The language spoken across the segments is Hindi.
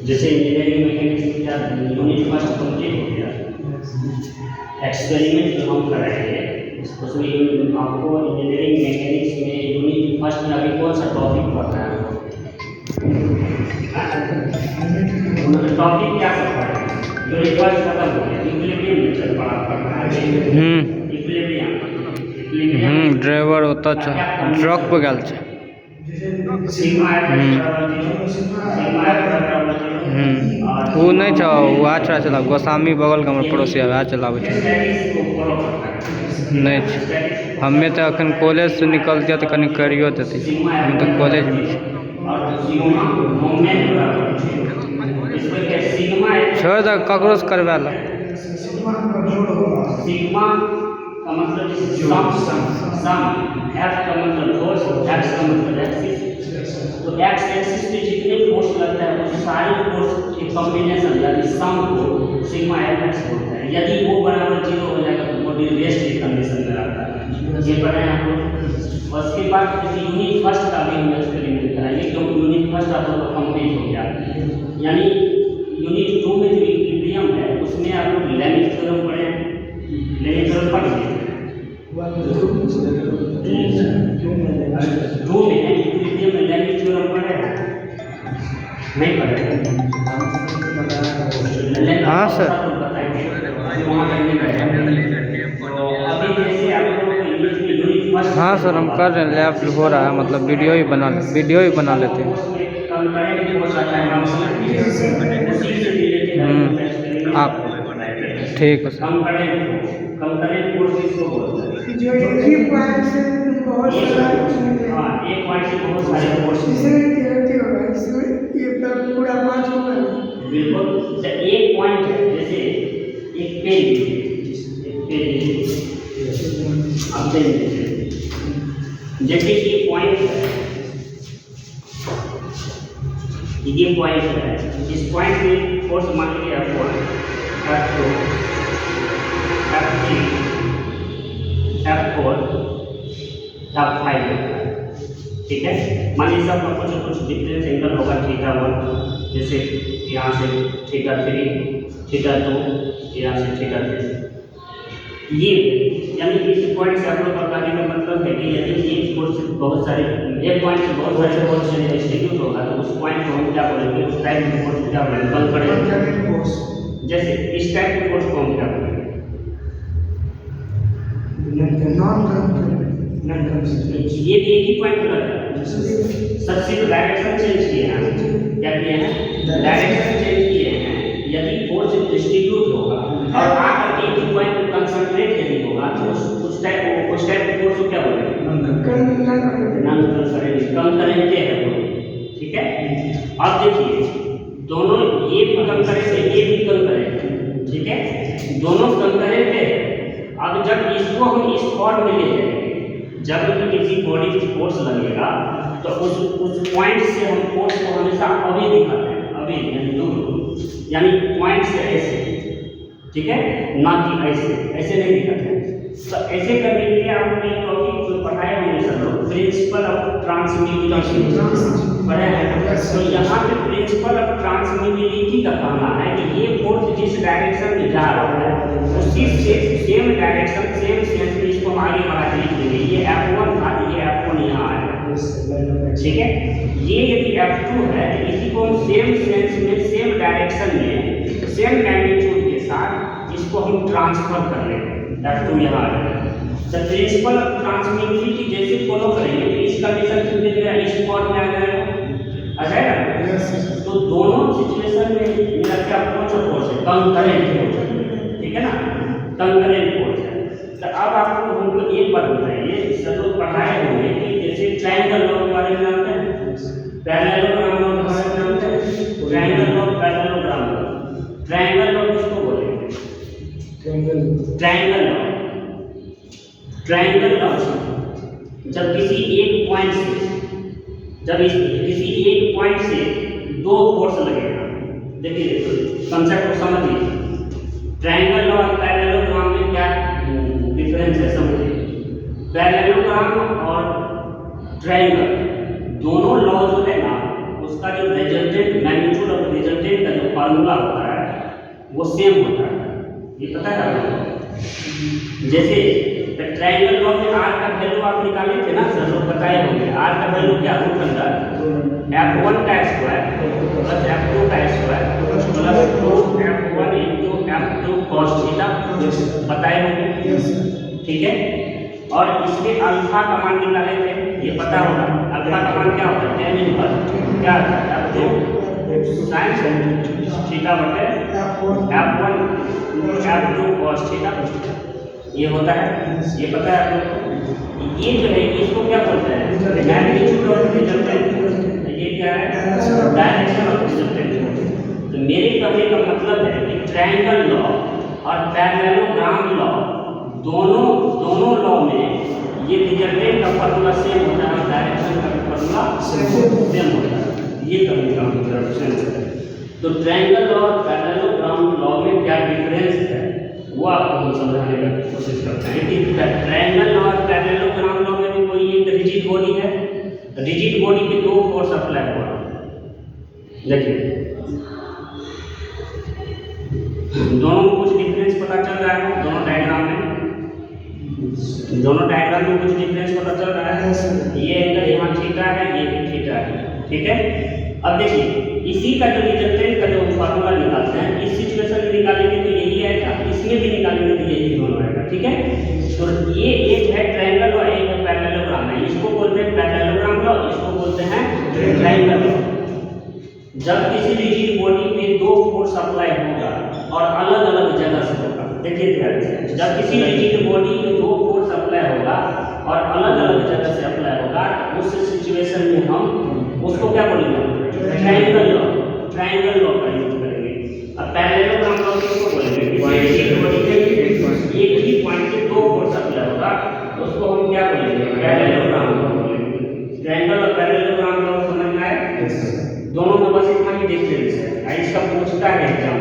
जैसे इंजीनियरिंग मैकेनिक्स में क्या यूनिट फर्स्ट कंप्लीट हो गया, एक्सपेरिमेंट जो हम कराएंगे उसमें आपको इंजीनियरिंग मैकेनिक्स में यूनिट फर्स्ट में अभी कौन सा टॉपिक पढ़ना है? टॉपिक क्या सब पढ़ना है? यूनिट फर्स्ट खत्म हो गया, इक्विलिब्रियम मेथड पढ़ना है। इक्विलिब्रियम ड्राइवर होता ट्रक पे गल छे सिग्मा एफ वो नहीं छो वो अच्छा चला गोस्वामी बगल के हमर पड़ोसी है वह चलावे छे नहीं छे हमें तो अखन कॉलेज से निकलतिया तो कनी करियो देती हम तो कॉलेज में छी छोड़ दे ककरो से करवा ला सिग्मा का मतलब सम एफ का मतलब फोर्स, एक्स का मतलब एक्सिस। तो एक्स एक्सिस पे जितने फोर्स लगता है वो सारे फोर्स के कॉम्बिनेशन यानी सम को सिग्मा एफ एक्स बोलते हैं। यदि वो बराबर 0 हो जाएगा तो बॉडी रेस्ट की कंडीशन में रहता है। ये पढ़े हैं आपको। और उसके बाद जैसे यूनिट फर्स्ट का भी हम एक्सपेरिमेंट कराएंगे क्योंकि यूनिट फर्स्ट आपको कंप्लीट हो गया, यानी यूनिट 2 में जो इक्विलिब्रियम है उसमें आप लोग लेमिथ थ्योरम पढ़े हैं। लेमिथ थ्योरम पढ़ लिए 2 में इक्विलिब्रियम में लेमिथ थ्योरम पढ़े हैं नहीं पढ़े? हाँ सर हाँ सर हम कर रहे हैं, लैब हो रहा है मतलब वीडियो ही बना लेते हैं। आप ठीक है सर। जो एक ही पॉइंट से बहुत सारा एक पॉइंट से बहुत सारे फोर्स इसमें होगा, इसमें ये पूरा 5 होगा ना बिल्कुल। एक पॉइंट है जैसे एक पेन आप जैसे ये पॉइंट है, ये पॉइंट है, इस पॉइंट में फोर्स मान लीजिए F1, F2, F3, F4, F5 ठीक है। मान लीजिए सब कुछ डिफरेंस एंगल होगा θ1 जैसे यहाँ से θ3, θ2, यहाँ से θ3। ये यानी इस पॉइंट से आप लोग बताने का मतलब है कि यदि एक फोर्स बहुत सारे एक पॉइंट से बहुत सारे फोर्स से डिस्ट्रीब्यूट होगा तो उस पॉइंट को हम क्या बोलेंगे, उस टाइप के फोर्स क्या बोलेंगे, बल करेंगे। जैसे इस टाइप के फोर्स को हम क्या बोलेंगे, ये भी एक ही पॉइंट पर है। सबसे डायरेक्शन चेंज किए हैं, क्या किए हैं, डायरेक्शन चेंज किए हैं। यदि फोर्स डिस्ट्रीब्यूट होगा और आकर एक ही पॉइंट पर कंसंट्रेट यदि होगा तो उस टाइप के फोर्स को क्या बोलेंगे, नॉन कंकरेंट है वो, ठीक है। अब देखिए दोनों ये भी कंकरेंट है, ये भी कंकरेंट है, ठीक है, दोनों कंकरेंट है। अब जब इसको हम इस फॉर्म में ले जाएंगे, जब भी किसी बॉडी की फोर्स लगेगा तो उस पॉइंट से हम फोर्स को हमेशा अवे दिखाते हैं, अवे यानी दूर, यानी पॉइंट से ऐसे, ठीक है, ना कि ऐसे नहीं दिखाते हैं। तो ऐसे करने के लिए आपने एक टॉपिक जो पढ़ाए होंगे सब लोग, प्रिंसिपल ऑफ ट्रांसमिटिविटी पढ़े हैं। तो यहाँ पे प्रिंसिपल ऑफ ट्रांसमिटिविटी का कहना है कि ये फोर्स जिस डायरेक्शन में जा रहा है उसी से सेम डायरेक्शन सेम सेंस में इसको हम आगे बढ़ा के लिख देंगे। ये F1 था, ये F1 यहाँ आएगा, ठीक है। ये यदि F2 है तो इसी को हम सेम सेंस में सेम डायरेक्शन में सेम मैग्नीट्यूड के साथ इसको हम ट्रांसफर कर लेंगे, F2 यहाँ आ जाएगा। तो प्रिंसिपल ऑफ ट्रांसमिटिविटी जैसे फॉलो करेंगे तो इस कंडीशन से जो इस फॉर्म में आ जाएगा, तो दोनों सिचुएशन में मेरा क्या कौन सा फोर्स है, कंकरेंट फोर्स, ठीक है ना, कंकरेंट फोर्स है। तो अब आपको हमको एक बात बताइए, सब लोग पढ़ाए होंगे कि जैसे ट्रायंगल लॉ के बारे में जानते हैं, पैरेललोग्राम लॉ के बारे में जानते हैं, triangle law, parallelogram law. Triangle law किसको बोलेंगे, ट्रायंगल लॉ, ट्रायंगल लॉ जब किसी एक पॉइंट से दो फोर्स लगेगा, देखिए कंसेप्ट को समझिए। ट्रायंगल लॉ और पैरेललोग्राम में क्या डिफरेंस है समझिए। पैरेललोग्राम और ट्रायंगल दोनों लॉ जो है ना, उसका जो रिजल्टेंट मैग्नीट्यूड और रिजल्टेंट फार्मूला होता है वो सेम होता है, ये पता है आपको। जैसे ट्रायंगल लॉ में आर का वैल्यू आप निकाले थे ना सर, लोग बताए होंगे। आर का वैल्यू क्या, रूट अंडर f1 का स्क्वायर प्लस f2 का square plus 2f1 into f2 cos theta, बताए होंगे, ठीक है। और इसके अल्फा का मान निकाले थे, ये पता होगा। अल्फा का मान क्या होता है, tan इनवर्स क्या होता है, f2 sin थीटा बटे f1 f2 cos थीटा, ये होता है, ये पता है आप लोग को। ये जो है इसको क्या बोलते हैं, मैग्नीट्यूड ऑफ रिजल्टेंट, ये क्या है, डायरेक्शन ऑफ रिजल्टेंट। तो मेरे कहने का मतलब है कि ट्रायंगल लॉ और पैरेललोग्राम लॉ दोनों लॉ में ये रिजल्टेंट का फार्मूला सेम होता है और डायरेक्शन का फार्मूला सेम होता है, ये कहने का मतलब है। तो ट्रायंगल लॉ और पैरेललोग्राम लॉ में क्या डिफरेंस है वो आपको हम समझाने की कोशिश करते हैं कि ट्रायंगल लॉ और पैरेललोग्राम लॉ में भी कोई एक रिजिड बॉडी है, रिजिड बॉडी पे दो फोर्स अप्लाई हो रहा है। देखिए दोनों में कुछ डिफरेंस पता चल रहा है, दोनों डायग्राम में कुछ डिफरेंस पता चल रहा है। ये एंगल यहाँ थीटा है, ये भी थीटा है, ठीक है। अब देखिए इसी का जो रिजल्टेंट का जो फार्मूला निकालते हैं, इस सिचुएशन में निकालेंगे तो यही आएगा, इसमें भी निकालेंगे तो यही दोनों आएगा, ठीक है। तो ये एक है ट्रायंगल और एक है पैरेललोग्राम है, इसको बोलते हैं पैरेललोग्राम लॉ, इसको बोलते हैं ट्रायंगल लॉ। जब किसी रिजिड बॉडी पे दो फोर्स अप्लाई होगा और अलग अलग जगह से होगा, देखिए ध्यान से, जब किसी रिजिड बॉडी पे दो फोर्स अप्लाई होगा और अलग अलग जगह से अप्लाई होगा, उस सिचुएशन में हम उसको क्या बोलेंगे, ट्रायंगल लॉ का यूज करेंगे। अब पैरेललोग्राम लॉ किसको बोलेंगे, रिजिड बॉडी पे एक ही पॉइंट से दो फोर्स अप्लाई होगा, उसको हम क्या बोलेंगे, पैरेललोग्राम लॉ बोलेंगे। ट्रायंगल और पैरेललोग्राम लॉ समझ में आए, दोनों में बस इतना ही डिफरेंस है। इसका पूछता है एग्जाम,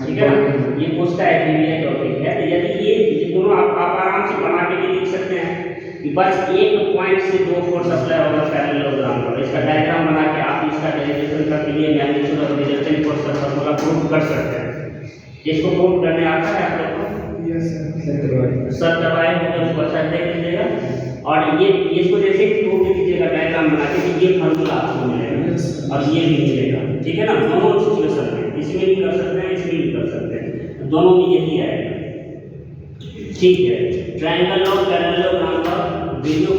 ठीक है ना, ये पूछता है कि ये टॉपिक है, तो यदि ये दोनों आप आराम से बना के भी लिख सकते हैं कि बस एक पॉइंट से दो फोर्स अप्लाई होगा पैरेललोग्राम पर। इसका डायग्राम बना के आप इसका डेरिवेशन करके लिए मैग्नीट्यूड ऑफ रिजल्टेंट फोर्स का फार्मूला प्रूव कर सकते हैं। इसको प्रूव करने आता है आप लोग को, सर दबाए होंगे उसको अच्छा देख लीजिएगा। और ये इसको जैसे प्रूव कीजिएगा डायग्राम बना के, ये फार्मूला आपको मिलेगा और ये भी मिलेगा, ठीक है ना। दोनों सिचुएशन में इसमें भी कर सकते हैं, इसमें भी कर सकते हैं, दोनों में यही आएगा, ठीक है। Triangle law parallelogram law video